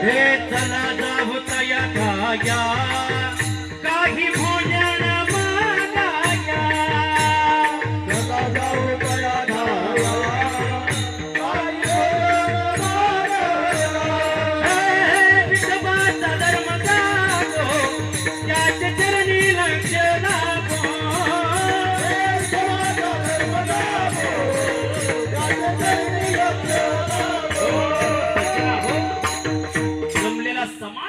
हे चला जाऊ तया खाया काही भोजन मागाया चला जाऊ तया खाया काही भोजन मागाया विठोबाचा धर्म जागो त्याच्या चरणी लक्ष लागो विठोबाचा धर्म जागो त्याच्या चरणी लक्ष लागो जमलेला समाज